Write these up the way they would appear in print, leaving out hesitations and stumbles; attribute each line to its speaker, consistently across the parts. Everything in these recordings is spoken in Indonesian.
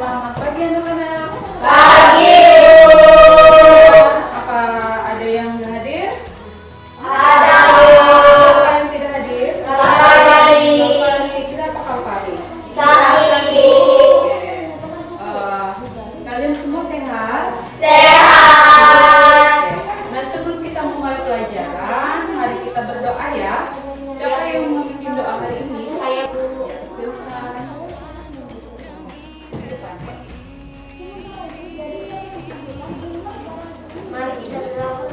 Speaker 1: Selamat pagi anak-anak.
Speaker 2: Pagi, Bu.
Speaker 1: Apa ada yang nggak hadir?
Speaker 2: Ada, Bu.
Speaker 1: Siapa yang tidak hadir?
Speaker 2: Pagi.
Speaker 1: Kenapa kau pagi?
Speaker 2: Sakit.
Speaker 1: Oke. Kalian semua sehat?
Speaker 2: Sehat.
Speaker 1: Oke. Nah, sebelum kita mulai pelajaran, mari kita berdoa ya. Siapa yang mau bikin doa hari ini?
Speaker 2: Saya, Bu.
Speaker 1: Ya, silakan.
Speaker 2: Mari kita berdoa.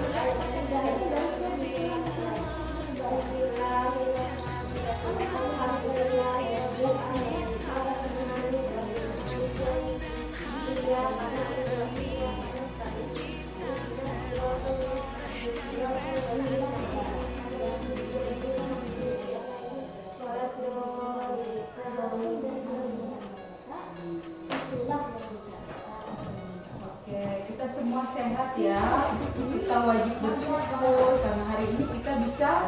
Speaker 1: Oke, kita semua sehat ya. Kita wajib bersyukur karena hari ini kita bisa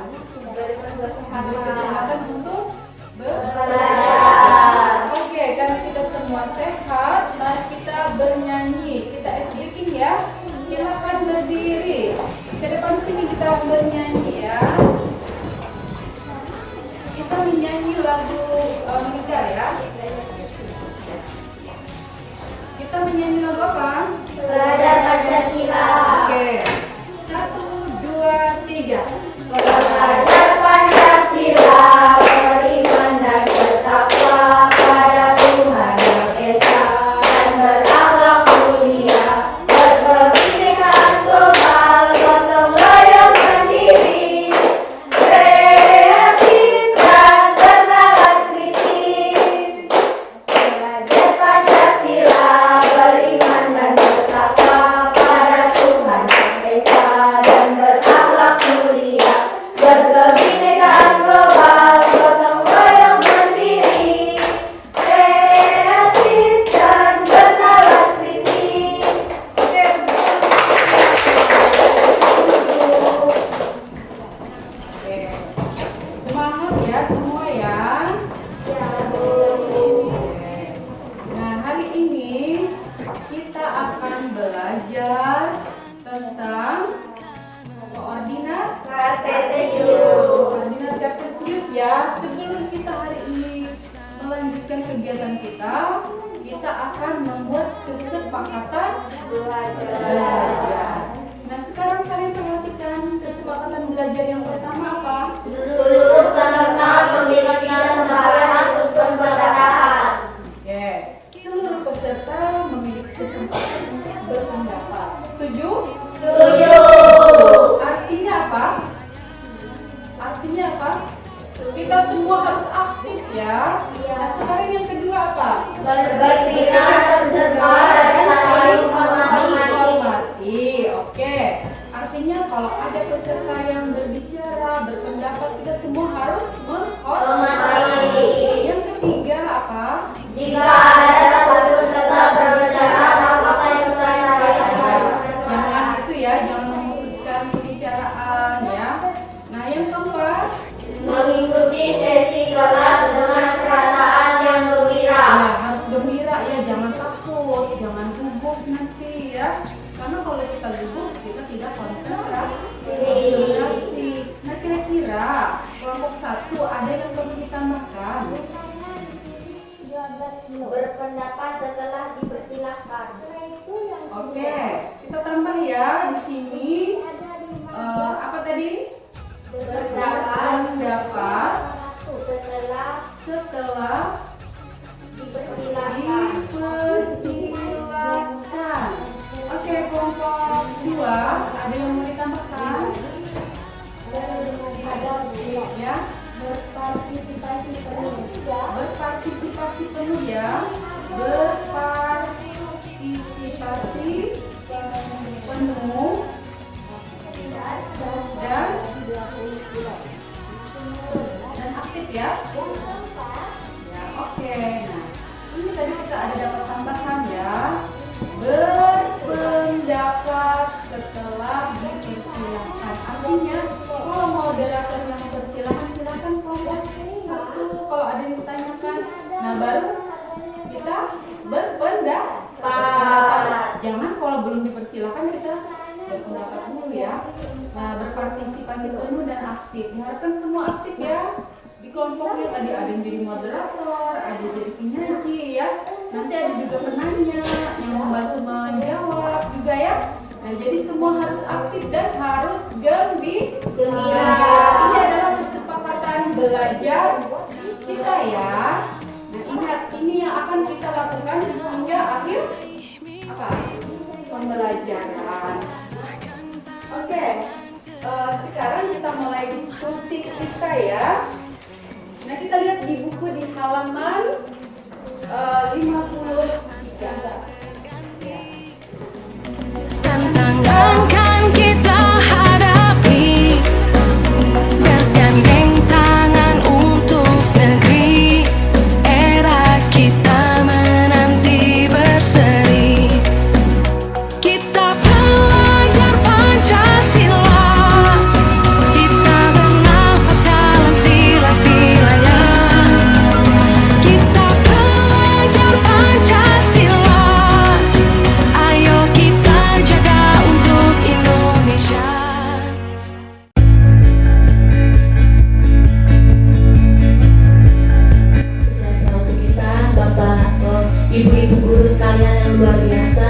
Speaker 1: berkesempatan untuk belajar. Oke, karena kita semua sehat, mari kita bernyanyi. Kita speaking ya. Silakan berdiri. Ke depan sini kita bernyanyi ya. Kita menyanyi lagu Meninggal ya. Kita menyanyi lagu apa?
Speaker 2: Belajar Pancasila.
Speaker 1: Oke. 1, 2, 3.
Speaker 2: Belajar Pancasila, beriman dan bertakwa pada Tuhan Yang Esa dan berakhlak mulia, berkebinekaan global, gotong royong mandiri, kreatif dan bernalar kritis. Belajar Pancasila, beriman dan bertakwa pada Tuhan Yang Esa dan berakhlak mulia, berkebinekaan global, gotong royong mandiri, kreatif dan bernalar kritis.
Speaker 1: Oke. Oke. Semangat ya semua ya.
Speaker 2: Ya, Bu.
Speaker 1: Nah, hari ini kita akan belajar tentang koordinat Kartesius ya. Sebelum kita hari ini melanjutkan kegiatan kita akan membuat kesepakatan belajar. Nah, sekarang kalian perhatikan kesepakatan belajar yang pertama apa?
Speaker 2: Seluruh peserta memiliki kesempatan untuk berpendapat.
Speaker 1: Oke, seluruh peserta memiliki kesempatan untuk berpendapat. Setuju?
Speaker 2: Setuju.
Speaker 1: Artinya apa? Artinya apa? Kita semua harus aktif ya. Nah, sekarang yang kedua apa?
Speaker 2: Berpikiran terdengar dan saling menghormati.
Speaker 1: Oke. Artinya kalau ada peserta yang berbicara, berpendapat, kita semua harus menghormati. Yang ketiga apa?
Speaker 2: Jika ada satu peserta berbicara, maka yang lain.
Speaker 1: Jangan itu ya, jangan memutuskan pembicaraan ya. Nah, yang keempat,
Speaker 2: Mengikuti sesi kelas dengan perasaan yang gembira.
Speaker 1: ya, harus gembira ya, jangan takut, jangan gugup nanti ya. Karena kalau kita gugup, kita tidak konsentrasi. Nah, kira-kira kelompok 1 ada yang perlu ditambahkan?
Speaker 2: Berpendapat setelah dipersilahkan.
Speaker 1: Oke, kita tambah ya di sini. Apa tadi? Berpendapat setelah
Speaker 2: Dipersilahkan.
Speaker 1: dipersilakan. Oke, kelompok 2 ada yang mau ditambahkan? Ya,
Speaker 2: Berpartisipasi penuh.
Speaker 1: berpartisipasi penuh ya. Berpartisipasi penuh dan aktif ya. Ya, oke. Nah, ini tadi kita ada dapat tambahan ya. Berpendapat setelah dipersilahkan. Artinya, kalau moderator yang mempersilahkan, silakan kelompok 1 kalau ada yang ditanyakan. Nah, baru kita berpendapat. nanti ada juga penanya yang membantu menjawab juga ya. Nah, jadi semua harus aktif dan harus gembira. Ini adalah kesepakatan belajar kita ya. Nah, ingat ini yang akan kita lakukan hingga akhir pembelajaran. Oke, sekarang kita mulai diskusi kita ya. Nah, kita lihat di buku di halaman 53.
Speaker 3: Tantangan kan kita hadapi, bergandeng tangan untuk negeri, era kita menanti berseri. Kita belajar Pancasila, kita bernafas dalam sila-silanya. Kita belajar Pancasila, ayo kita jaga untuk Indonesia.
Speaker 2: Untuk kita, Bapak, Ibu-ibu guru sekalian yang luar biasa,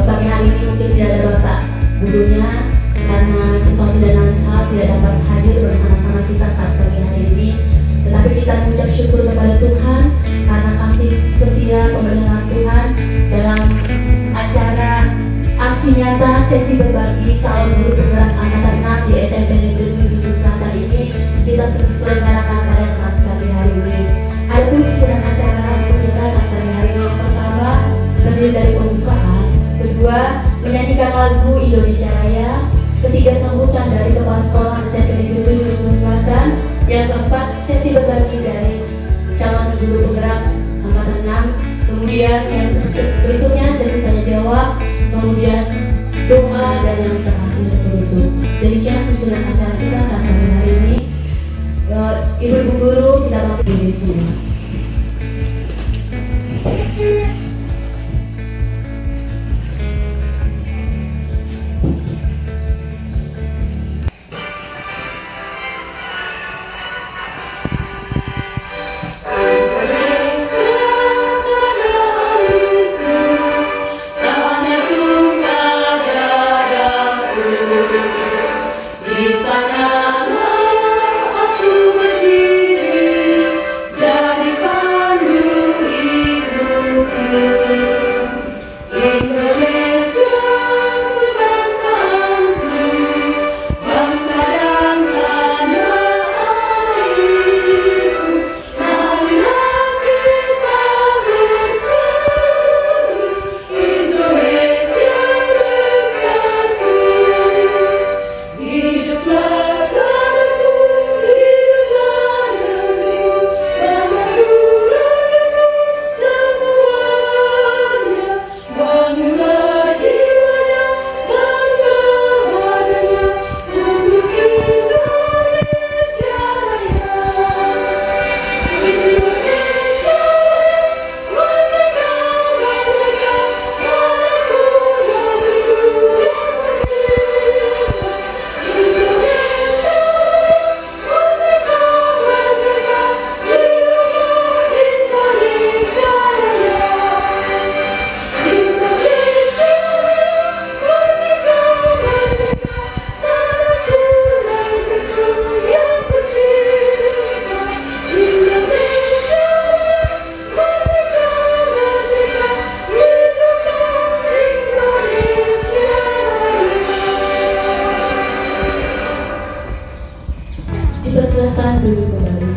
Speaker 2: pagi hari ini mungkin tidak ada Bapak gurunya karena sesuatu dan lain hal tidak dapat hadir bersama-sama kita saat pagi hari ini. Tetapi kita mengucap syukur kepada Tuhan karena kasih setia pemeliharaan Tuhan dalam acara aksi nyata sesi berbagi calon guru penggerak angkatan 6 di SMP Negeri 7 Dusun Selatan ini kita selenggarakan pada saat pagi hari ini. Adapun susunan acara untuk kita saat pagi hari ini, yang pertama terdiri dari pembukaan, kedua menyanyikan lagu Indonesia Raya, ketiga sambutan dari kepala sekolah SMP Negeri 7 Dusun Selatan, yang keempat sesi berbagi dari calon guru penggerak angkatan 6, kemudian yang berikutnya sesi tanya jawab, kemudian doa, dan yang terakhir penutup. Demikian susunan acara kita saat pagi hari ini. Ibu-ibu guru tidak melakukan diri semua.
Speaker 3: Di sanalah aku berdiri, jadi pandu hidupku. Indonesia bangsaku, bangsa dan tanah airku. Marilah kita bersatu, Indonesia bangsaku. Hiduplah tanahku, hiduplah negeriku, bangsaku semuanya. Bangunlah jiwanya, bangunlah badannya untuk Indonesia Raya. Indonesia merdeka, merdeka, tanahku, negeriku yang tercinta. Indonesia merdeka, merdeka, hiduplah Indonesia Raya. Indonesia merdeka, merdeka, tanahku, negeriku yang tercinta. Indonesia merdeka, merdeka, hiduplah Indonesia Raya.
Speaker 2: Dipersilakan duduk kembali.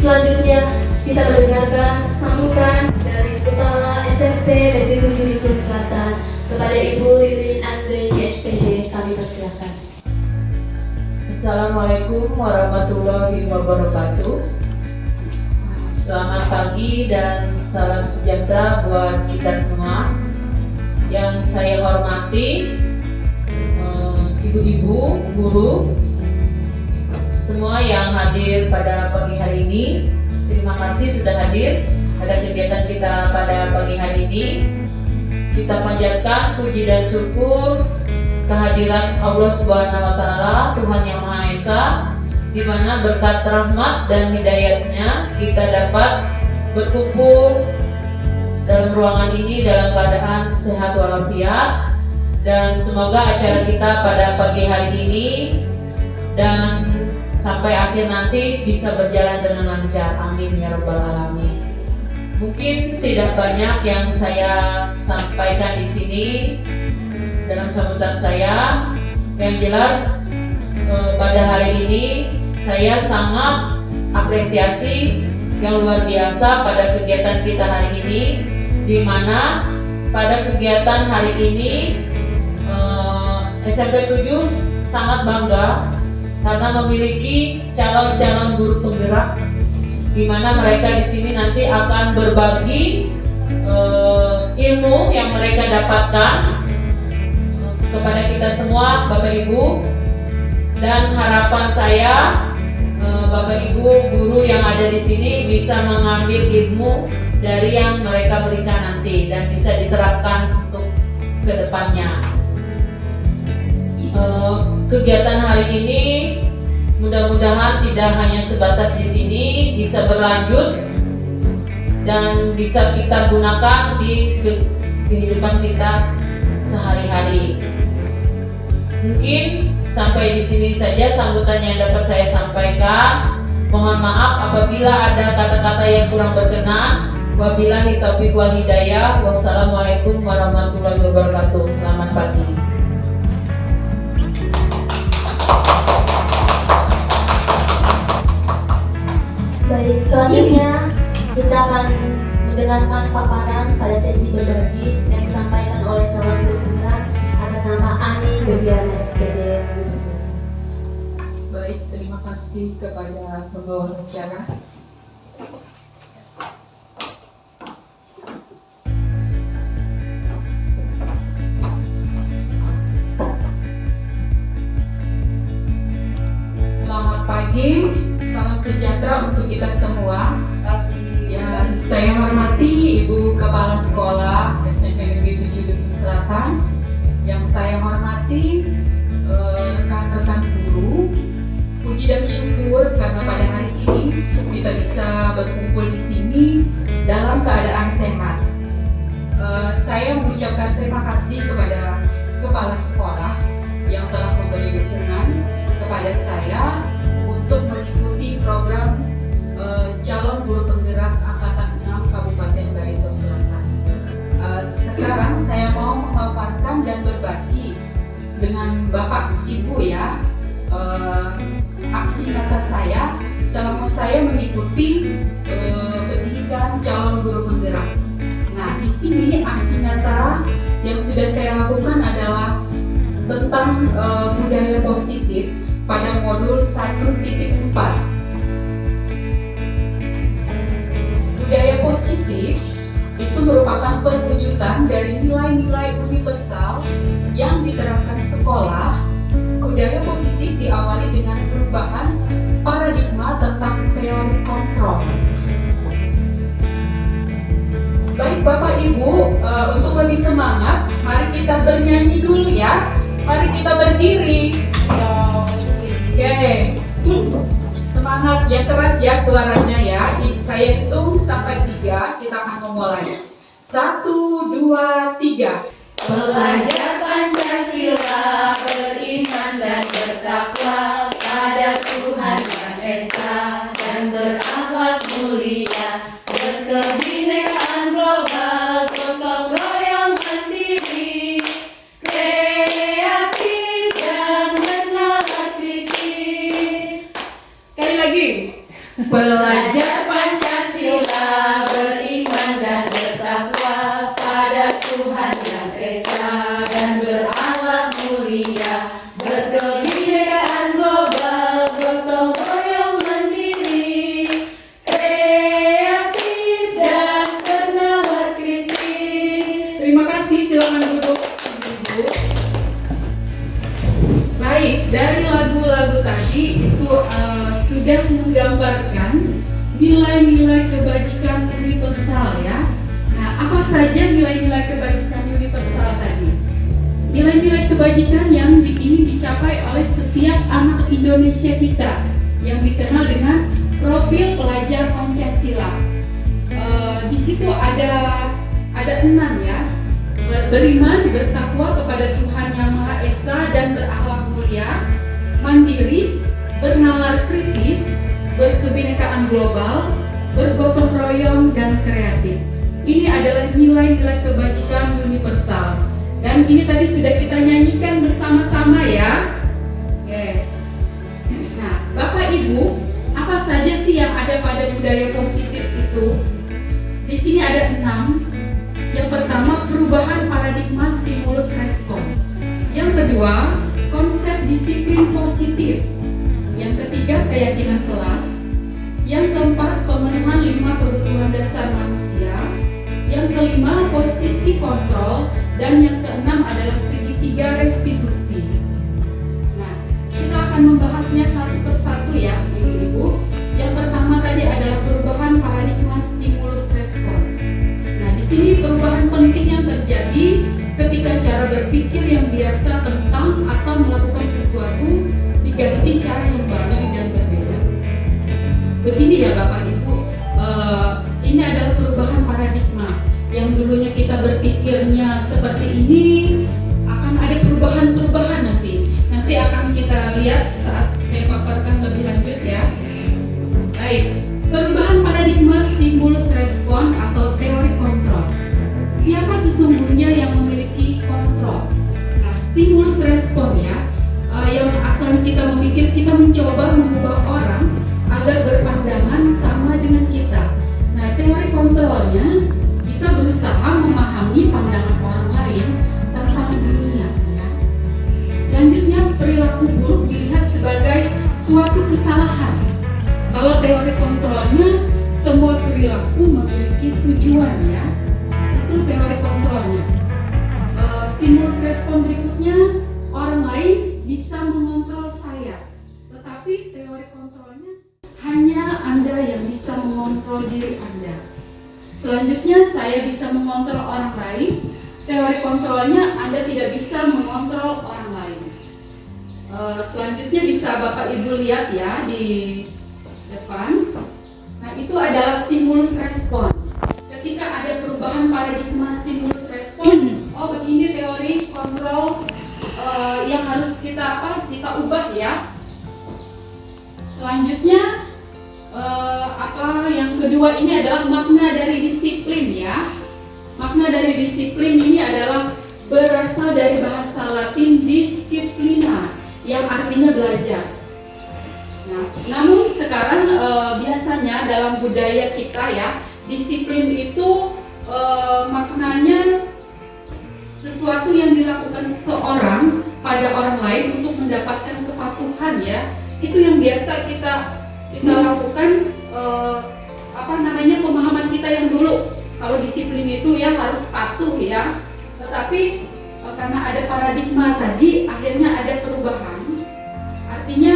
Speaker 2: Selanjutnya kita mendengarkan sambutan dari Kepala SMP Negeri 7 Dusun Selatan kepada Ibu Ririn Andre SPD. Kami persilakan.
Speaker 4: Assalamualaikum warahmatullahi wabarakatuh. Selamat pagi dan salam sejahtera buat kita semua. Yang saya hormati ibu-ibu, guru, semua yang hadir pada pagi hari ini. Terima kasih sudah hadir pada kegiatan kita pada pagi hari ini. Kita panjatkan puji dan syukur kehadiran Allah Subhanahu wa Ta'ala, Tuhan Yang Maha Esa, di mana berkat rahmat dan hidayatnya kita dapat berkumpul dalam ruangan ini dalam keadaan sehat walafiat, dan semoga acara kita pada pagi hari ini dan sampai akhir nanti bisa berjalan dengan lancar. Amin ya rabbal alamin. Mungkin tidak banyak yang saya sampaikan di sini dalam sambutan saya. Yang jelas pada hari ini saya sangat apresiasi yang luar biasa pada kegiatan kita hari ini, di mana pada kegiatan hari ini SMP 7 sangat bangga karena memiliki calon-calon guru penggerak, di mana mereka di sini nanti akan berbagi ilmu yang mereka dapatkan kepada kita semua, Bapak Ibu. Dan harapan saya Bapak Ibu guru yang ada di sini bisa mengambil ilmu dari yang mereka berikan nanti dan bisa diterapkan untuk kedepannya. Kegiatan hari ini mudah-mudahan tidak hanya sebatas di sini, bisa berlanjut dan bisa kita gunakan di kehidupan kita sehari-hari. Mungkin sampai di sini saja sambutan yang dapat saya sampaikan. Mohon maaf apabila ada kata-kata yang kurang berkenan. Wabillahi taufiq wal hidayah. Wassalamualaikum warahmatullahi wabarakatuh. Selamat pagi.
Speaker 2: Baik, selanjutnya kita akan mendengarkan paparan pada sesi berbagi yang disampaikan oleh calon guru penggerak atas nama Ani Bebiana SPD.
Speaker 1: Baik, terima kasih kepada pembawa acara. Selamat pagi, salam sejahtera untuk kita semua. Yang saya hormati Ibu Kepala Sekolah SMP Negeri 7 Dusun Selatan. Yang saya hormati rekan-rekan guru. Puji dan syukur karena pada hari ini kita bisa berkumpul di sini dalam keadaan sehat. Saya mengucapkan terima kasih kepada Kepala Sekolah yang telah memberi dukungan kepada saya untuk mengikuti program calon guru penggerak angkatan 6 Kabupaten Barito Selatan. Sekarang saya mau memaparkan dan berbagi dengan Bapak Ibu ya aksi nyata saya selama saya mengikuti pendidikan calon guru penggerak. Nah, di sini aksi nyata yang sudah saya lakukan adalah tentang budaya positif pada modul 1.4. Budaya positif itu merupakan perwujudan dari nilai-nilai universal yang diterapkan sekolah. Budaya positif diawali dengan perubahan paradigma tentang teori kontrol. Baik Bapak Ibu, untuk lebih semangat, mari kita bernyanyi dulu ya. Mari kita berdiri. Oke. Semangat ya, keras ya suaranya ya. Saya hitung sampai 3, kita akan memulai. 1, 2, 3.
Speaker 3: Belajar Pancasila, beriman dan bertakwa pada Tuhan Yang Esa, dan berakhlak mulia, berkebinekaan global, gotong royong mandiri, kreatif dan bernalar kritis.
Speaker 1: Sekali lagi.
Speaker 3: Belajar Pancasila, beriman dan bertakwa pada Tuhan Yang Esa, dan berakhlak mulia, berkebinekaan global, gotong royong mandiri, kreatif dan bernalar kritis.
Speaker 1: Terima kasih, silakan duduk. Ibu. Baik, dari lagu-lagu tadi itu sudah menggambarkan nilai-nilai kebajikan universal ya. Nah, apa saja nilai-nilai kebajikan universal tadi? Nilai-nilai kebajikan yang ingin dicapai oleh setiap anak Indonesia kita yang dikenal dengan profil pelajar Pancasila. itu ada 6 ya. Beriman, bertakwa kepada Tuhan Yang Maha Esa dan berakhlak mulia, mandiri, bernalar kritis, berkebinekaan global, bergotong royong dan kreatif. Ini adalah nilai-nilai kebajikan universal. Dan ini tadi sudah kita nyanyikan bersama-sama ya. Oke. Nah, Bapak Ibu, apa saja sih yang ada pada budaya positif itu? Di sini ada 6. Yang pertama, perubahan paradigma stimulus respon. Yang kedua, konsep disiplin positif. Yang ketiga, keyakinan kelas. Yang keempat, pemenuhan 5 kebutuhan dasar manusia. Yang kelima, posisi kontrol. Dan yang keenam adalah segitiga restitusi. Nah, kita akan membahasnya satu persatu ya, Ibu-ibu. Yang pertama tadi adalah perubahan paradigma stimulus respon. Nah, di sini perubahan penting yang terjadi ketika cara berpikir yang biasa tentang atau melakukan sesuatu diganti cara yang baru dan berbeda. Begini ya Bapak Ibu, ini adalah perubahan paradigma. Yang dulunya kita berpikirnya seperti ini, akan ada perubahan-perubahan nanti. Nanti akan kita lihat saat saya paparkan lebih lanjut ya. Baik, perubahan paradigma stimulus respon atau teori kontrol. Siapa sesungguhnya yang memiliki kontrol? Nah, stimulus respon ya, yang asalnya kita memikir, kita mencoba mengubah orang agar berpandangan sama dengan kita. Nah, teori kontrolnya, kita berusaha memahami pandangan orang lain tentang dunia ya. Selanjutnya, perilaku buruk dilihat sebagai suatu kesalahan. Kalau teori kontrolnya, semua perilaku memiliki tujuan ya. Itu teori kontrolnya. Stimulus respon berikutnya, orang lain bisa mengontrol saya. Tetapi teori kontrolnya, hanya Anda yang bisa mengontrol diri Anda. Selanjutnya, saya bisa mengontrol orang lain. Teori kontrolnya, Anda tidak bisa mengontrol orang lain. Selanjutnya bisa Bapak Ibu lihat ya di depan. Nah, itu adalah stimulus respon. Ketika ada perubahan paradigma stimulus respon, oh begini teori kontrol yang harus kita ubah ya. Selanjutnya yang kedua ini adalah makna dari disiplin ya. Makna dari disiplin ini adalah berasal dari bahasa Latin disciplina yang artinya belajar. Nah, namun sekarang biasanya dalam budaya kita ya, disiplin itu maknanya sesuatu yang dilakukan seseorang pada orang lain untuk mendapatkan kepatuhan ya. Itu yang biasa kita lakukan, pemahaman kita yang dulu. Kalau disiplin itu ya harus patuh ya. Tetapi karena ada paradigma tadi, akhirnya ada perubahan. Artinya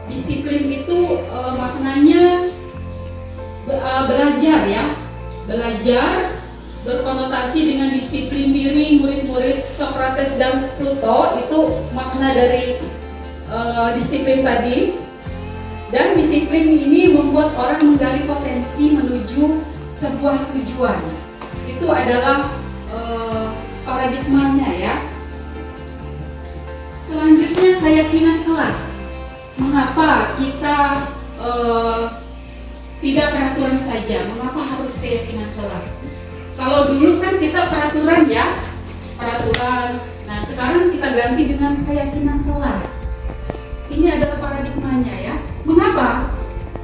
Speaker 1: disiplin itu maknanya belajar ya. Belajar berkonotasi dengan disiplin diri. Murid-murid Socrates dan Plato itu makna dari disiplin tadi. Dan disiplin ini membuat orang menggali potensi menuju sebuah tujuan. Itu adalah paradigmanya ya. Selanjutnya, keyakinan kelas. Mengapa kita tidak peraturan saja? Mengapa harus keyakinan kelas? Kalau dulu kan kita peraturan ya, peraturan. Nah, sekarang kita ganti dengan keyakinan kelas. Ini adalah paradigmanya ya. Mengapa?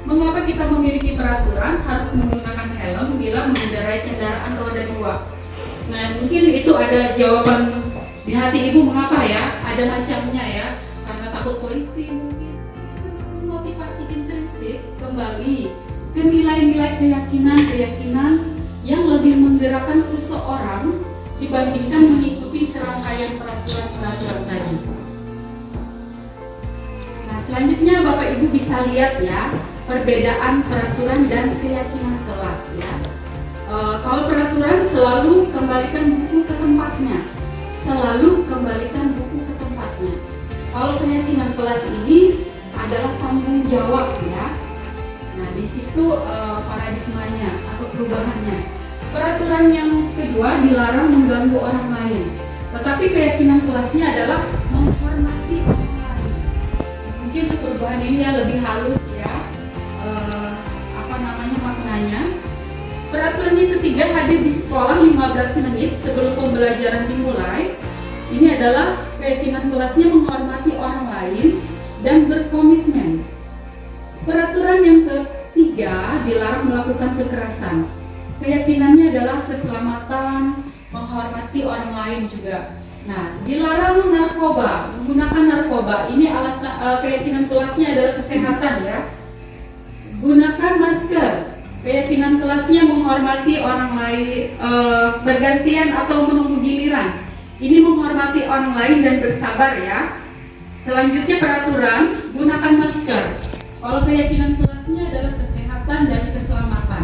Speaker 1: Mengapa kita memiliki peraturan harus menggunakan helm bila mengendarai kendaraan roda 2? Nah, mungkin itu ada jawaban di hati ibu mengapa ya? Ada macamnya ya. Karena takut polisi mungkin. Itu untuk motivasi intensif kembali ke nilai-nilai keyakinan yang lebih menggerakkan seseorang dibandingkan mengikuti serangkaian peraturan-peraturan tadi. Selanjutnya Bapak Ibu bisa lihat ya perbedaan peraturan dan keyakinan kelas ya. Kalau peraturan selalu kembalikan buku ke tempatnya, selalu kembalikan buku ke tempatnya. Kalau keyakinan kelas ini adalah tanggung jawab ya. Nah di situ paradigma paradigmanya atau perubahannya. Peraturan yang kedua, dilarang mengganggu orang lain. Tetapi keyakinan kelasnya adalah menghormati orang lain. Mungkin perubahan ini yang lebih halus ya, maknanya. Peraturan yang ketiga, hadir di sekolah 15 menit sebelum pembelajaran dimulai. Ini adalah keyakinan kelasnya menghormati orang lain dan berkomitmen. Peraturan yang ketiga, dilarang melakukan kekerasan. Keyakinannya adalah keselamatan, menghormati orang lain juga. Nah, dilarang narkoba, menggunakan narkoba. Ini keyakinan kelasnya adalah kesehatan ya. Gunakan masker. Keyakinan kelasnya menghormati orang lain, bergantian atau menunggu giliran. Ini menghormati orang lain dan bersabar ya. Selanjutnya peraturan, gunakan masker. Kalau keyakinan kelasnya adalah kesehatan dan keselamatan.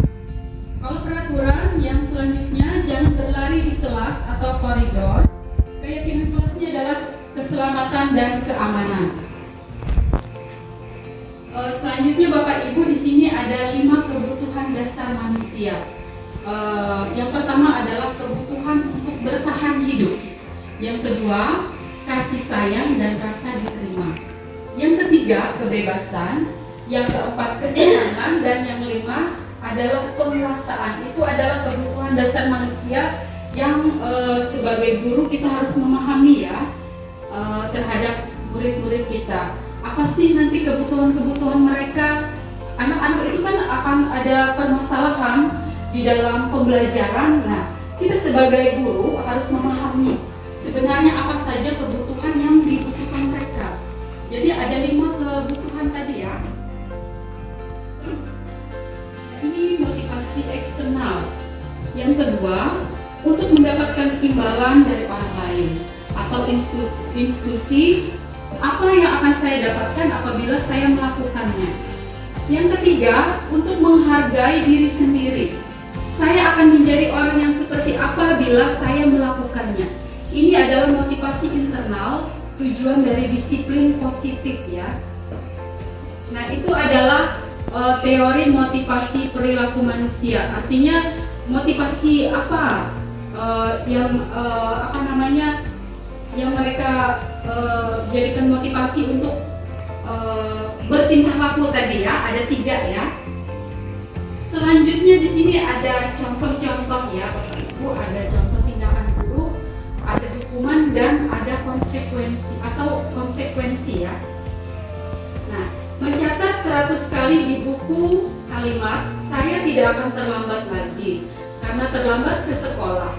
Speaker 1: Kalau peraturan yang selanjutnya, jangan berlari di kelas atau koridor. Keyakinan kelasnya adalah keselamatan dan keamanan. Selanjutnya Bapak Ibu, di sini ada 5 kebutuhan dasar manusia. Yang pertama adalah kebutuhan untuk bertahan hidup. Yang kedua, kasih sayang dan rasa diterima. Yang ketiga, kebebasan. Yang keempat, kesenangan. Dan yang kelima adalah penguasaan. Itu adalah kebutuhan dasar manusia yang sebagai guru kita harus memahami ya, terhadap murid-murid kita. Apa sih nanti kebutuhan-kebutuhan mereka? Anak-anak itu kan akan ada permasalahan di dalam pembelajaran. Nah, kita sebagai guru harus memahami sebenarnya apa saja kebutuhan yang dibutuhkan mereka. Jadi ada 5 kebutuhan tadi ya. Ini motivasi eksternal. Yang kedua, untuk mendapatkan imbalan dari orang lain atau institusi. Apa yang akan saya dapatkan apabila saya melakukannya? Yang ketiga, untuk menghargai diri sendiri. Saya akan menjadi orang yang seperti apa bila saya melakukannya. Ini adalah motivasi internal, tujuan dari disiplin positif ya. Nah, itu adalah teori motivasi perilaku manusia. Artinya motivasi apa yang mereka jadikan motivasi untuk bertingkah laku tadi ya, ada 3 ya. Selanjutnya di sini ada contoh-contoh ya Bapak Ibu, ada contoh tindakan buruk, ada hukuman dan ada konsekuensi ya. Nah, mencatat 100 kali di buku kalimat saya tidak akan terlambat lagi karena terlambat ke sekolah.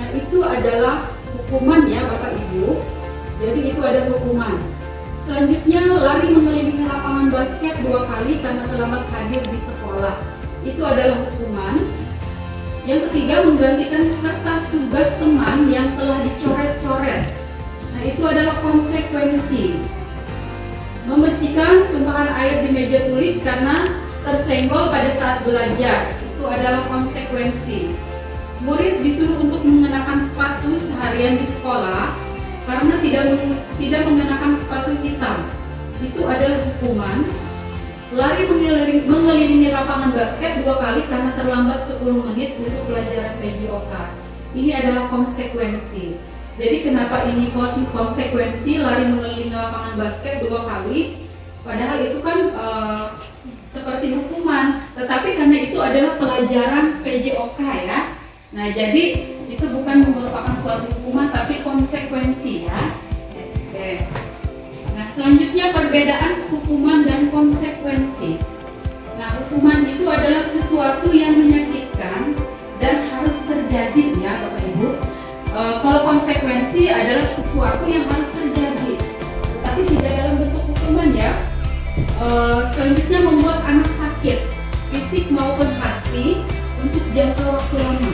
Speaker 1: Nah, itu adalah hukuman ya Bapak Ibu. Jadi itu ada hukuman. Selanjutnya, lari mengelilingi lapangan basket 2 kali karena terlambat hadir di sekolah. Itu adalah hukuman. Yang ketiga, menggantikan kertas tugas teman yang telah dicoret-coret. Nah, itu adalah konsekuensi. Membersihkan tumpahan air di meja tulis karena tersenggol pada saat belajar. Itu adalah konsekuensi. Murid disuruh untuk mengenakan sepatu seharian di sekolah karena tidak mengenakan sepatu hitam. Itu adalah hukuman. Lari mengelilingi lapangan basket 2 kali karena terlambat 10 menit untuk pelajaran PJOK. Ini adalah konsekuensi. Jadi kenapa ini konsekuensi, lari mengelilingi lapangan basket 2 kali? Padahal itu kan seperti hukuman, tetapi karena itu adalah pelajaran PJOK ya. Nah, jadi itu bukan merupakan suatu hukuman tapi konsekuensi ya. Oke. Nah, selanjutnya perbedaan hukuman dan konsekuensi. Nah, hukuman itu adalah sesuatu yang menyakitkan dan harus terjadi ya Bapak Ibu. Kalau konsekuensi adalah sesuatu yang harus terjadi, tapi tidak dalam bentuk hukuman ya. Selanjutnya membuat anak sakit, fisik maupun hati untuk jangka waktu lama.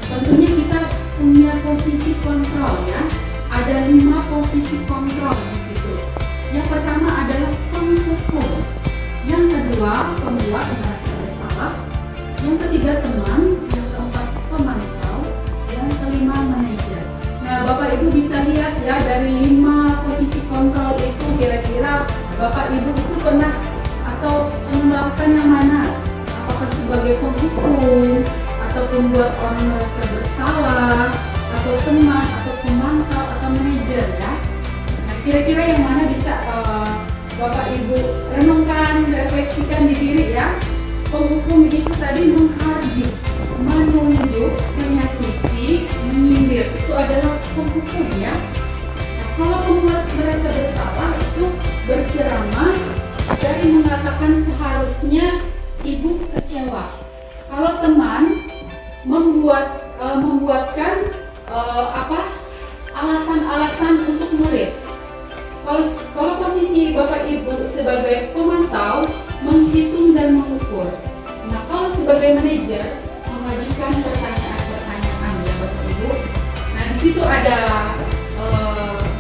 Speaker 1: Tentunya kita punya posisi kontrol ya. Ada 5 posisi kontrol di situ. Yang pertama adalah penghukum. Yang kedua, pembuat merasa bersalah. Yang ketiga, teman. Yang keempat, pemantau. Yang kelima, manajer. Nah, Bapak Ibu bisa lihat ya, dari 5 posisi kontrol itu kira-kira Bapak Ibu itu pernah atau melakukan persoalkan yang mana? Apakah sebagai penghukum, atau pembuat orang merasa bersalah, atau teman, atau pemantau, atau manajer ya? Nah, kira-kira yang mana bisa Bapak Ibu renungkan, refleksikan di diri ya? Penghukum itu tadi menghardik, menunjuk, menyakiti, menyindir. Itu adalah penghukum ya. Nah, kalau pembuat merasa bersalah itu berceramah dari mengatakan seharusnya ibu kecewa. Kalau teman membuatkan alasan-alasan untuk murid. Kalau posisi Bapak Ibu sebagai pemantau, menghitung dan mengukur. Nah, kalau sebagai manajer, mengajukan pertanyaan-pertanyaan ya Bapak Ibu. Nah, di situ ada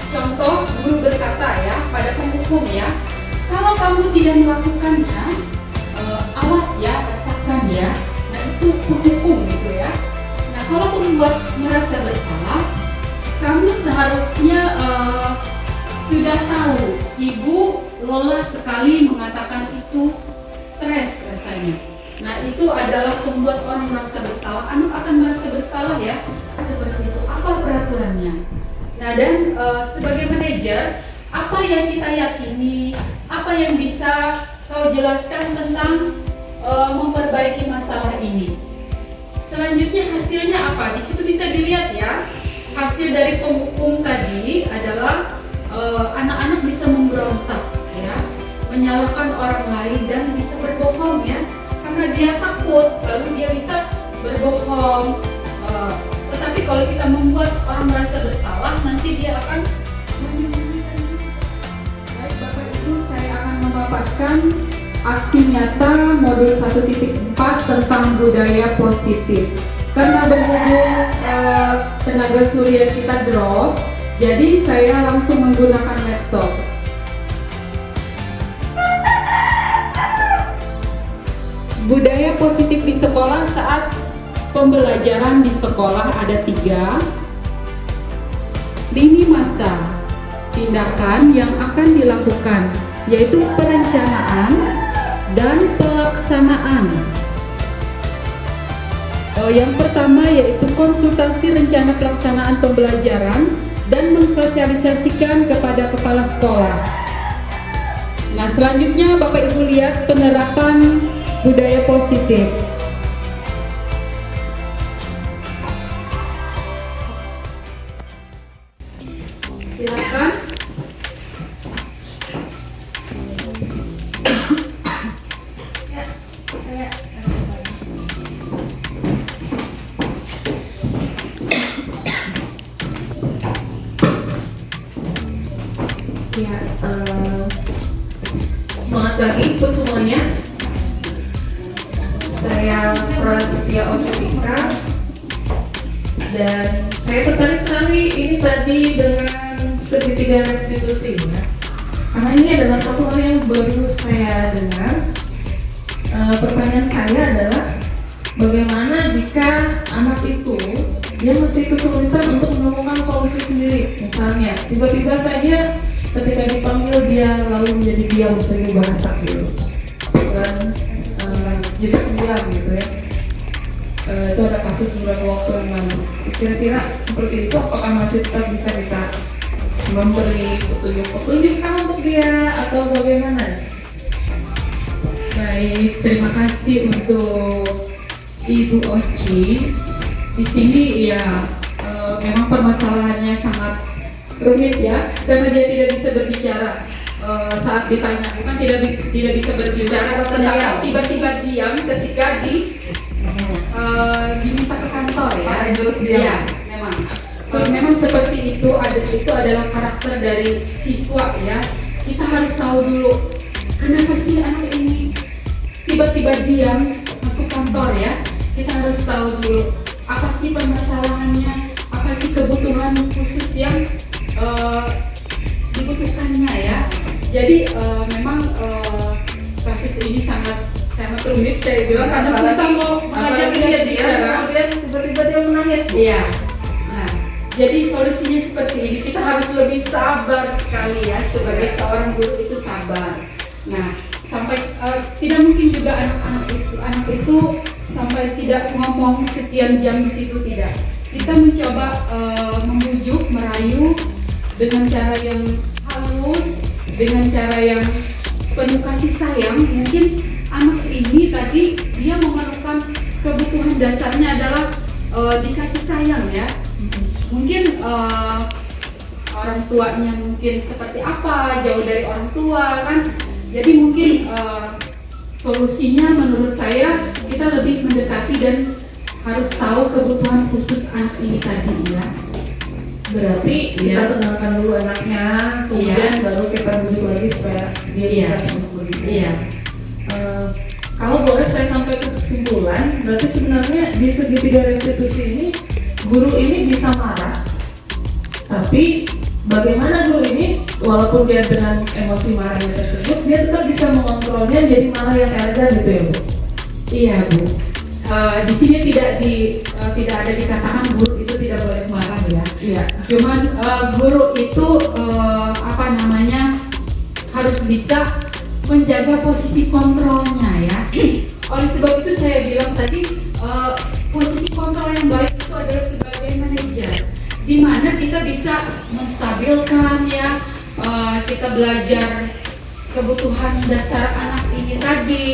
Speaker 1: contoh guru berkata ya pada penghukum ya, kalau kamu tidak melakukannya, awas ya, rasakan ya. Nah, itu penghukum gitu ya. Nah, kalau pembuat merasa bersalah, kamu seharusnya sudah tahu ibu lelah sekali mengatakan itu, stres rasanya. Nah, itu adalah pembuat orang merasa bersalah. Anak akan merasa bersalah ya. Seperti itu. Apa peraturannya? Nah, dan sebagai manajer, apa yang kita yakini, apa yang bisa kau jelaskan tentang memperbaiki masalah ini? Selanjutnya hasilnya apa? Di situ bisa dilihat ya. Hasil dari penghukum tadi adalah anak-anak bisa memberontak ya, menyalahkan orang lain dan bisa berbohong ya, karena dia takut lalu dia bisa berbohong. Tetapi kalau kita membuat orang merasa bersalah, nanti dia akan menyembunyikan diri. Baik Bapak Ibu, saya akan memaparkan aksi nyata modul 1.4 tentang budaya positif. Karena berhubung tenaga surya kita drop, jadi saya langsung menggunakan laptop. Budaya positif di sekolah saat pembelajaran di sekolah ada 3. Lini masa, tindakan yang akan dilakukan, yaitu perencanaan dan pelaksanaan. Yang pertama yaitu konsultasi rencana pelaksanaan pembelajaran dan mensosialisasikan kepada kepala sekolah. Nah, selanjutnya Bapak Ibu lihat penerapan budaya positif. Silakan.
Speaker 4: Ya, semangat pagi untuk semuanya. Saya Prasetya Ocetika dan saya tertarik sekali ini tadi dengan segitiga restitusi ya. Karena ini adalah satu hal yang baru saya dengar. Pertanyaan saya adalah bagaimana jika anak itu dia masih kesulitan untuk menemukan solusi sendiri. Misalnya tiba-tiba saja ketika dipanggil dia lalu menjadi diam sering bahasa gitu dan jadi diam gitu ya. Itu ada kasus beberapa waktu yang lalu. Kira-kira seperti itu apakah masih tetap bisa kita memberi petunjuk untuk dia atau bagaimana?
Speaker 1: Baik, terima kasih untuk Ibu Oci. Di sini ya memang permasalahannya sangat rumit ya, karena dia tidak bisa berbicara saat ditanya, bukan tidak bisa berbicara, tetapi tiba-tiba diam ketika diminta ke kantor ya. Ya, memang. Kalau memang seperti itu adalah karakter dari siswa ya. Kita harus tahu dulu kenapa sih anak ini tiba-tiba diam masuk kantor ya. Kita harus tahu dulu apa sih permasalahannya, apa sih kebutuhan khusus yang dibutuhkannya ya. Jadi memang kasus ini sangat rumit saya bilang, karena susah mau mengajak dia bicara.
Speaker 4: Kemudian tiba-tiba dia menangis.
Speaker 1: Iya. Nah, jadi solusinya seperti ini. Kita harus lebih sabar sekali ya, sebagai seorang guru itu sabar. Nah, sampai sampai tidak mungkin juga anak itu sampai tidak ngomong sekian jam di situ, tidak. Kita mencoba membujuk, merayu dengan cara yang halus, dengan cara yang penuh kasih sayang. Mungkin anak ini tadi dia memerlukan kebutuhan dasarnya adalah dikasih sayang ya. Mungkin orang tuanya mungkin seperti apa, jauh dari orang tua kan. Jadi mungkin solusinya menurut saya kita lebih mendekati dan harus tahu kebutuhan khusus anak ini tadi ya.
Speaker 4: Berarti kita kenalkan dulu anaknya, kemudian baru kita bujuk lagi supaya dia bisa untuk begitu.
Speaker 2: Iya.
Speaker 4: Kalau boleh saya sampai ke kesimpulan, berarti sebenarnya di segitiga restitusi ini guru ini bisa marah, tapi bagaimana guru ini walaupun dia dengan emosi marahnya tersebut, dia tetap bisa mengontrolnya jadi marah yang elegan gitu ya Bu?
Speaker 1: Iya Bu. Di sini tidak ada dikatakan guru itu tidak boleh marah ya.
Speaker 4: Iya.
Speaker 1: Cuman guru itu harus bisa menjaga posisi kontrolnya ya. Oleh sebab itu saya bilang tadi posisi kontrol yang baik itu adalah sebagai manajer, di mana kita bisa menstabilkan ya, kita belajar kebutuhan dasar anak ini tadi.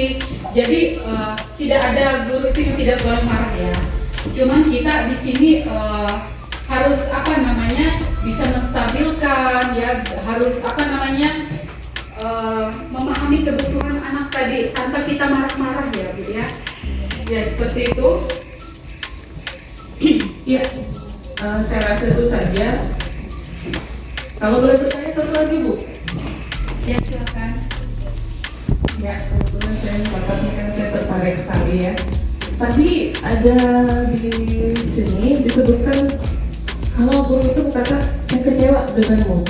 Speaker 1: Jadi tidak ada guru itu yang tidak boleh marah ya. Cuman kita di sini harus bisa menstabilkan ya, harus memahami kebutuhan anak tadi tanpa kita marah-marah ya Bu ya. Ya seperti itu.
Speaker 4: Iya, saya rasa itu saja. Kalau boleh bertanya satu lagi Bu?
Speaker 1: Ya silakan.
Speaker 4: Ya, kebetulan saya batasnya kan saya tertarik sekali ya. Tadi ada di sini disebutkan kalau guru itu berkata saya kecewa denganmu,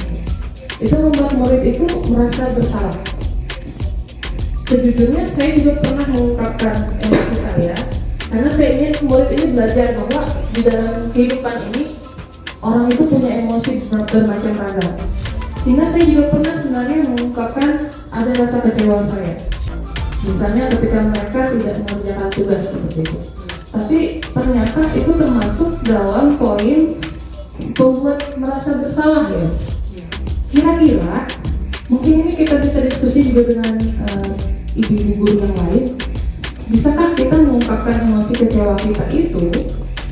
Speaker 4: itu membuat murid itu merasa bersalah. Sejujurnya saya juga pernah mengungkapkan emosi saya, karena saya ingin murid ini belajar bahwa di dalam kehidupan ini orang itu punya emosi bermacam ragam. Sehingga saya juga pernah sebenarnya mengungkapkan ada rasa kecewa saya. Misalnya ketika mereka tidak mengerjakan tugas seperti itu. Tapi ternyata itu termasuk dalam poin membuat merasa bersalah ya. Kira-kira mungkin ini kita bisa diskusi juga dengan ibu-ibu guru yang lain. Bisakah kita mengungkapkan emosi kecewa kita itu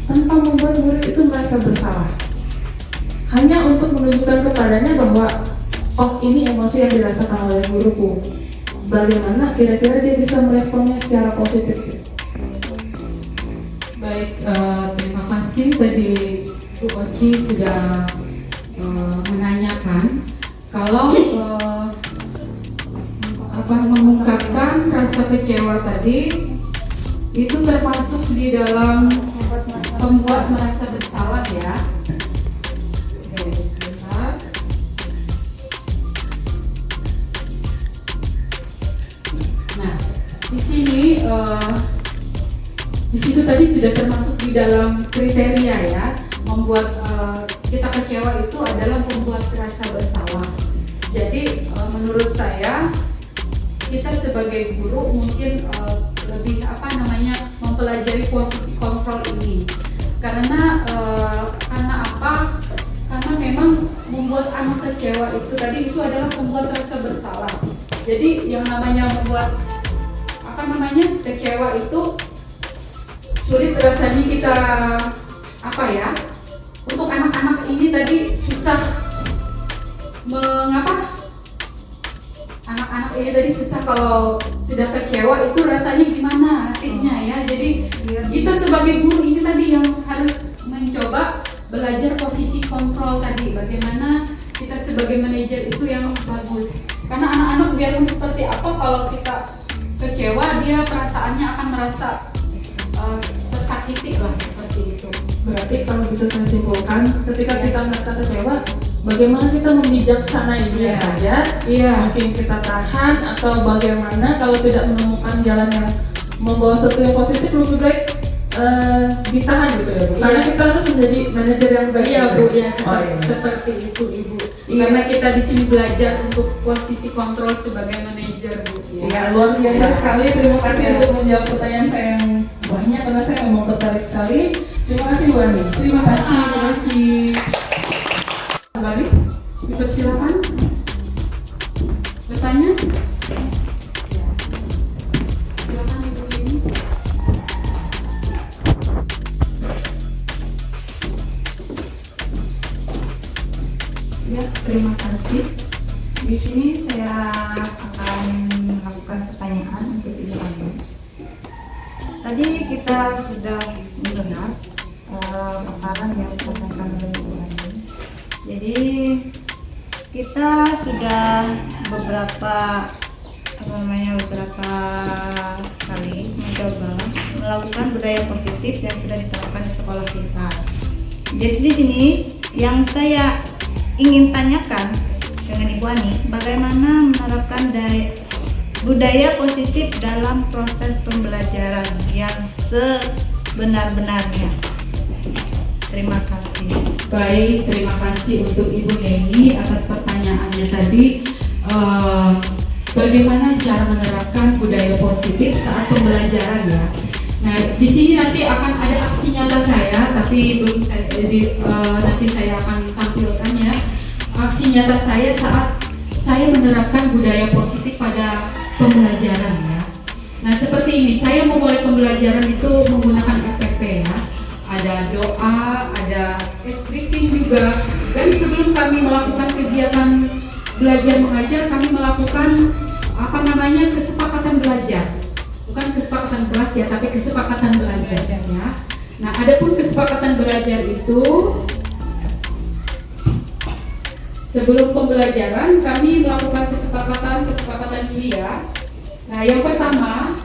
Speaker 4: tanpa membuat murid itu merasa bersalah? Hanya untuk menunjukkan kepadanya bahwa oh ini emosi yang dirasakan oleh guruku. Bagaimana kira-kira dia bisa meresponnya secara positif?
Speaker 1: Baik, terima kasih tadi Bu Oci sudah menanyakan kalau mengungkapkan rasa kecewa tadi itu termasuk di dalam membuat merasa bersalah ya. Oke, sebentar. Nah, di sini di situ tadi sudah termasuk di dalam kriteria ya, membuat kita kecewa itu adalah membuat rasa bersalah. Jadi menurut saya kita sebagai guru mungkin lebih mempelajari posisi kontrol ini. Karena apa? Karena memang membuat anak kecewa itu tadi itu adalah membuat rasa bersalah. Jadi yang namanya membuat kecewa itu sulit rasanya kita untuk anak-anak ini tadi susah anak-anak ini tadi susah kalau sudah kecewa itu rasanya gimana hatinya ya. Jadi kita sebagai guru ini tadi yang harus mencoba belajar posisi kontrol tadi, bagaimana kita sebagai manajer itu yang bagus. Karena anak-anak biarpun seperti apa, kalau kita kecewa dia perasaannya akan merasa tersakiti lah, seperti itu.
Speaker 4: Berarti kalau bisa saya simpulkan, ketika kita merasa kecewa, bagaimana kita membijaksanai diri saja?
Speaker 1: Iya.
Speaker 4: Mungkin kita tahan atau bagaimana kalau tidak menemukan jalan yang membawa sesuatu yang positif, lebih baik ditahan gitu ya Bu. Karena kita harus menjadi manajer yang baik.
Speaker 1: Iya Bu, ya
Speaker 4: iya.
Speaker 1: seperti itu Ibu.
Speaker 4: Iya.
Speaker 1: Karena kita di sini belajar untuk posisi kontrol sebagai manajer Bu. Ya.
Speaker 3: Ya, luar biasa sekali. Terima kasih untuk menjawab pertanyaan saya yang banyak karena saya memang tertarik sekali. Terima kasih Bu Ani. Terima kasih Bu Aci. Kembali, dipersilakan bertanya. Silakan Ibu ini.
Speaker 5: Ya, terima kasih. Di sini saya akan melakukan pertanyaan untuk Ibu Ani. Tadi kita sudah mendengar paparan yang disampaikan oleh Ibu Ani. Jadi kita sudah beberapa kali mencoba melakukan budaya positif yang sudah diterapkan di sekolah kita. Jadi di sini yang saya ingin tanyakan dengan Ibu Ani, bagaimana menerapkan budaya positif dalam proses pembelajaran yang sebenar-benarnya. Terima kasih.
Speaker 3: Baik, terima kasih untuk Ibu Eni atas pertanyaannya tadi. Bagaimana cara menerapkan budaya positif saat pembelajaran ya? Nah, di sini nanti akan ada aksi nyata saya, tapi belum saya, nanti saya akan tampilkannya. Aksi nyata saya saat saya menerapkan budaya positif pada pembelajaran ya. Nah, seperti ini, saya memulai pembelajaran itu menggunakan FPP ya. Ada doa, ada briefing juga. Dan sebelum kami melakukan kegiatan belajar mengajar, kami melakukan kesepakatan belajar. Bukan kesepakatan kelas ya, tapi kesepakatan belajar ya. Nah, adapun kesepakatan belajar itu sebelum pembelajaran kami melakukan kesepakatan ini ya. Nah, yang pertama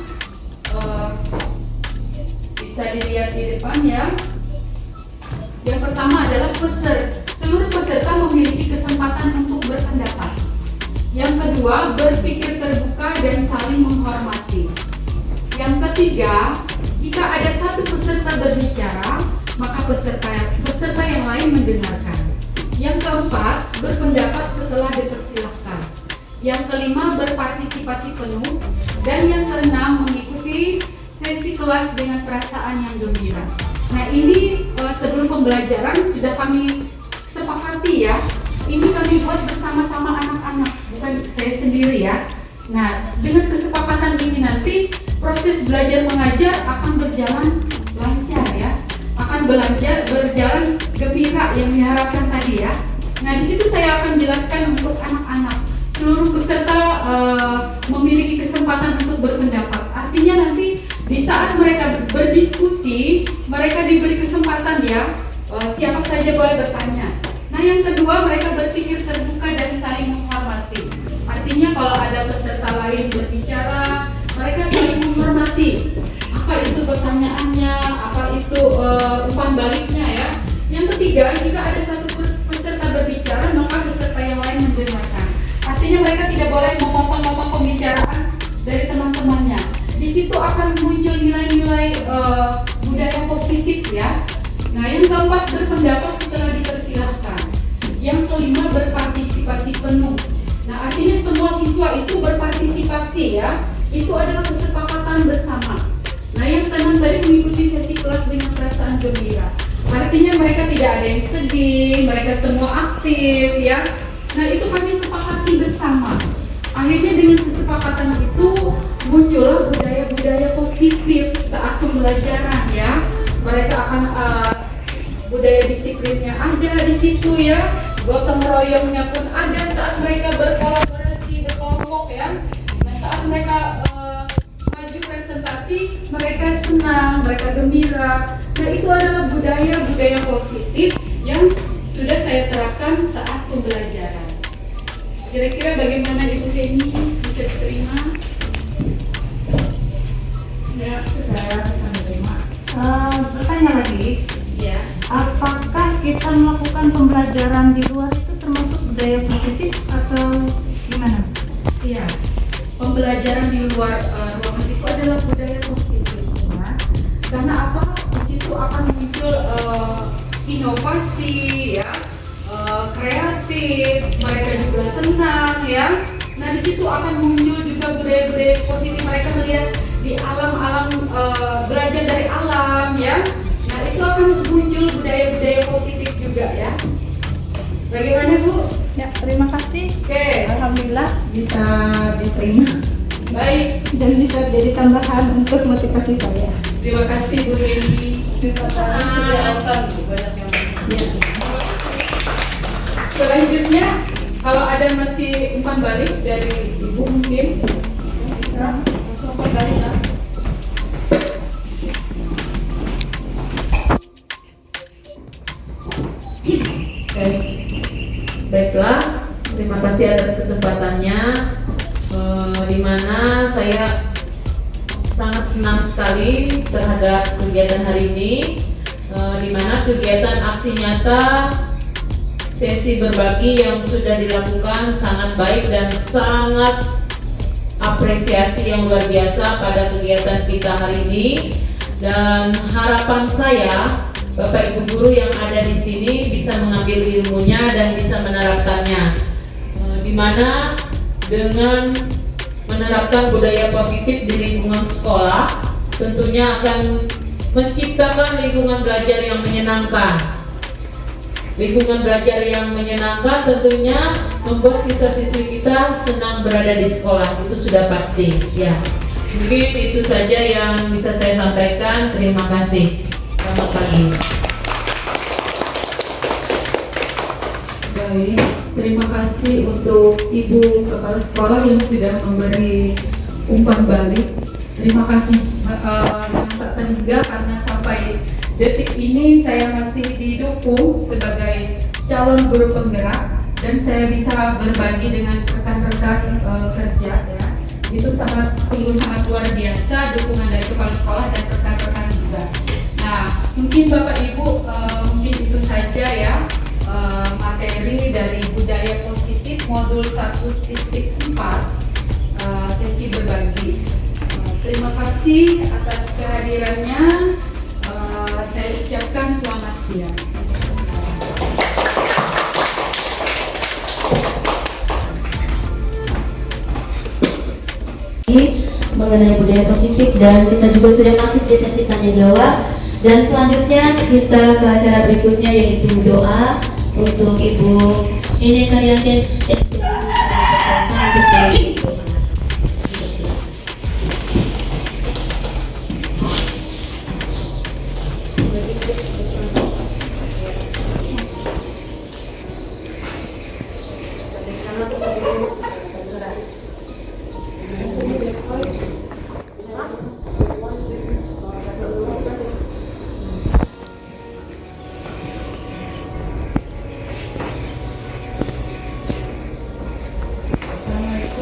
Speaker 3: bisa dilihat di depan ya. Yang pertama adalah seluruh peserta memiliki kesempatan untuk berpendapat. Yang kedua, berpikir terbuka dan saling menghormati. Yang ketiga, jika ada satu peserta berbicara, maka peserta yang lain mendengarkan. Yang keempat, berpendapat setelah dipersilahkan. Yang kelima, berpartisipasi penuh. Dan yang keenam, mengikuti sesi kelas dengan perasaan yang gembira. Nah, ini sebelum pembelajaran sudah kami sepakati ya. Ini kami buat bersama-sama anak-anak, bukan saya sendiri ya. Nah, dengan kesepakatan ini nanti proses belajar mengajar akan berjalan lancar ya. Akan berjalan gembira yang diharapkan tadi ya. Nah, di situ saya akan jelaskan untuk anak-anak. Seluruh peserta memiliki kesempatan untuk berpendapat. Artinya nanti di saat mereka berdiskusi, mereka diberi kesempatan ya, siapa saja boleh bertanya. Nah, yang kedua, mereka berpikir terbuka dan saling menghormati. Artinya kalau ada peserta lain berbicara, mereka saling menghormati. Apa itu pertanyaannya, apa itu umpan baliknya ya. Yang ketiga, jika ada satu peserta berbicara, maka peserta yang lain mendengarkan. Artinya mereka tidak boleh memotong-motong pembicaraan dari teman-temannya. Di situ akan muncul nilai-nilai budaya positif ya. Nah, yang keempat, berpendapat setelah dipersilahkan. Yang kelima, berpartisipasi penuh. Nah, artinya semua siswa itu berpartisipasi ya. Itu adalah kesepakatan bersama. Nah, yang keenam tadi, mengikuti sesi kelas dengan perasaan gembira. Artinya mereka tidak ada yang sedih, mereka semua aktif ya. Nah, itu kami sepakati bersama. Akhirnya dengan kesepakatan itu muncullah budaya-budaya positif saat pembelajaran ya. Mereka akan budaya disiplinnya ada di situ ya. Gotong royongnya pun ada saat mereka berkolaborasi, berkelompok ya. Nah, saat mereka maju presentasi, mereka senang, mereka gembira. Nah, itu adalah budaya-budaya positif yang sudah saya terapkan saat pembelajaran. Kira-kira bagaimana Ibu Heni bisa diterima?
Speaker 5: Ya, saya bisa menerima. Bertanya lagi,
Speaker 3: Ya.
Speaker 5: apakah kita melakukan pembelajaran di luar itu termasuk budaya positif atau gimana?
Speaker 3: Iya. Pembelajaran di luar ruangan itu adalah budaya positif ya. Karena apa? Di situ akan muncul inovasi ya. Kreatif, mereka juga senang ya. Nah, di situ akan muncul juga budaya-budaya positif. Mereka melihat di alam-alam, belajar dari alam ya. Nah, itu akan muncul budaya-budaya positif juga ya. Bagaimana Bu?
Speaker 5: Ya, terima kasih.
Speaker 3: Oke,
Speaker 5: Alhamdulillah bisa diterima
Speaker 3: baik.
Speaker 5: dan bisa jadi tambahan untuk motivasi saya.
Speaker 3: Terima kasih Bu Reni. Selanjutnya, kalau ada masih umpan balik dari Ibu mungkin.
Speaker 4: Baiklah, terima kasih atas kesempatannya, di mana saya sangat senang sekali terhadap kegiatan hari ini, di mana kegiatan aksi nyata sesi berbagi yang sudah dilakukan sangat baik dan sangat apresiasi yang luar biasa pada kegiatan kita hari ini. Dan harapan saya Bapak Ibu guru yang ada di sini bisa mengambil ilmunya dan bisa menerapkannya, di mana dengan menerapkan budaya positif di lingkungan sekolah tentunya akan menciptakan lingkungan belajar yang menyenangkan. Lingkungan belajar yang menyenangkan tentunya membuat siswa-siswi kita senang berada di sekolah, itu sudah pasti ya. Mungkin itu saja yang bisa saya sampaikan. Terima kasih. Selamat pagi.
Speaker 3: Baik, terima kasih untuk Ibu Kepala Sekolah yang sudah memberi umpan balik. Terima kasih yang tak terhingga karena sampai detik ini saya masih didukung sebagai calon guru penggerak dan saya bisa berbagi dengan rekan-rekan kerja ya. Itu sungguh sangat luar biasa dukungan dari kepala sekolah dan rekan-rekan juga. Nah, mungkin Bapak Ibu mungkin itu saja ya materi dari budaya positif modul 1.4 sesi berbagi. Terima kasih atas kehadirannya. Saya ucapkan selamat siang.
Speaker 2: Mengenai budaya positif dan kita juga sudah masuk di sesi tanya jawab dan selanjutnya kita ke acara berikutnya yaitu doa untuk Ibu Ini Karyanti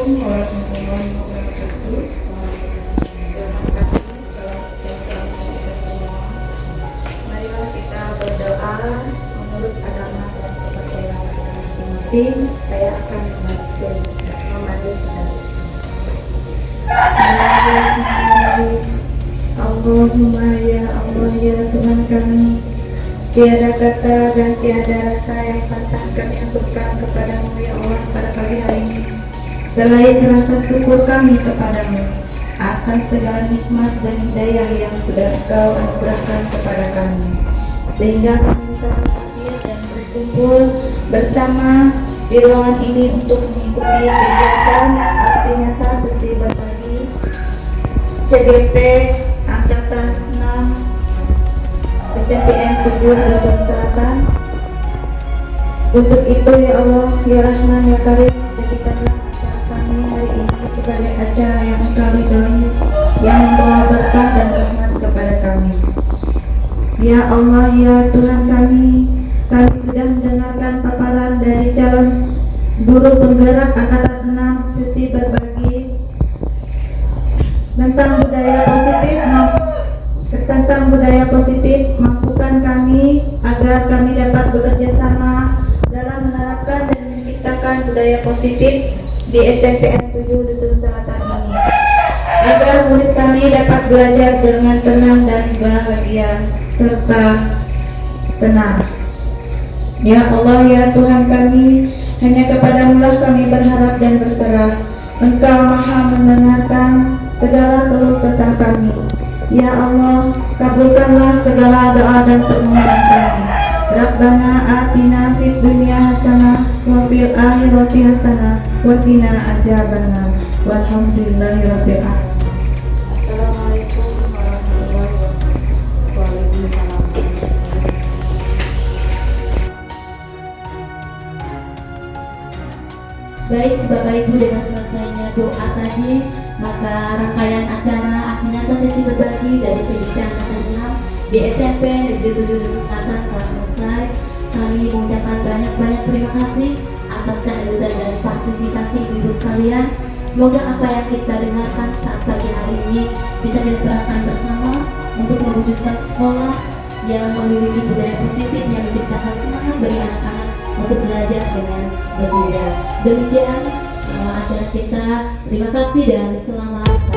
Speaker 5: Assalamualaikum warahmatullahi wabarakatuh. Marilah kita berdoa menurut agama dan kepercayaan masing-masing. Saya akan memandu Allahumma ya Allah ya Tuhan kami, tiada kata dan tiada rasa yang pantas kami aturkan kepadamu ya Allah pada pagi hari ini selain rasa syukur kami kepadamu atas segala nikmat dan hidayah yang sudah Engkau anugerahkan kepada kami, sehingga kami hadir dan berkumpul bersama di ruangan ini untuk mengikuti kegiatan aksi nyata sesi berbagi CGP Angkatan 6 STPN 7 Dusun Selatan. Untuk itu ya Allah ya Rahman ya Karim, jadikanlah acara kami hari ini sebagai acara yang Engkau ridhoi, yang membawa berkah dan rahmat kepada kami. Ya Allah ya Tuhan kami sudah mendengarkan paparan dari calon guru penggerak Angkatan 6 sesi berbagi tentang budaya positif, mampukan kami agar kami dapat bekerja sama dalam menerapkan dan menciptakan budaya positif di STPN 7 Dusun Selatan ini, agar murid kami dapat belajar dengan tenang dan bahagia serta senang. Ya Allah ya Tuhan kami, Hanya kepadamu-lah kami berharap dan berserah. Engkau maha mendengarkan segala keluh kesah kami. Ya Allah, kabulkanlah segala doa dan permohonan kami. Rabbana atina fid dunya hasanah wa fil akhirati hasanah wa qina adzabannar. Walhamdulillahirabbil alamin. Assalamualaikum warahmatullahi wabarakatuh. Waalaikumsalam.
Speaker 2: Baik Bapak Ibu, dengan selesainya doa tadi, maka rangkaian acara aksi nyata sesi berbagi dari PDIP Angkatan 6 di SMP Negeri 7 Dusun Selatan telah selesai. Kami mengucapkan banyak-banyak terima kasih atas kehadiran dan partisipasi ibu sekalian. Semoga apa yang kita dengarkan saat pagi hari ini bisa diterapkan bersama untuk mewujudkan sekolah yang memiliki budaya positif yang menciptakan semangat bagi anak-anak untuk belajar dengan berbeda. Demikian acara kita. Terima kasih dan selamat.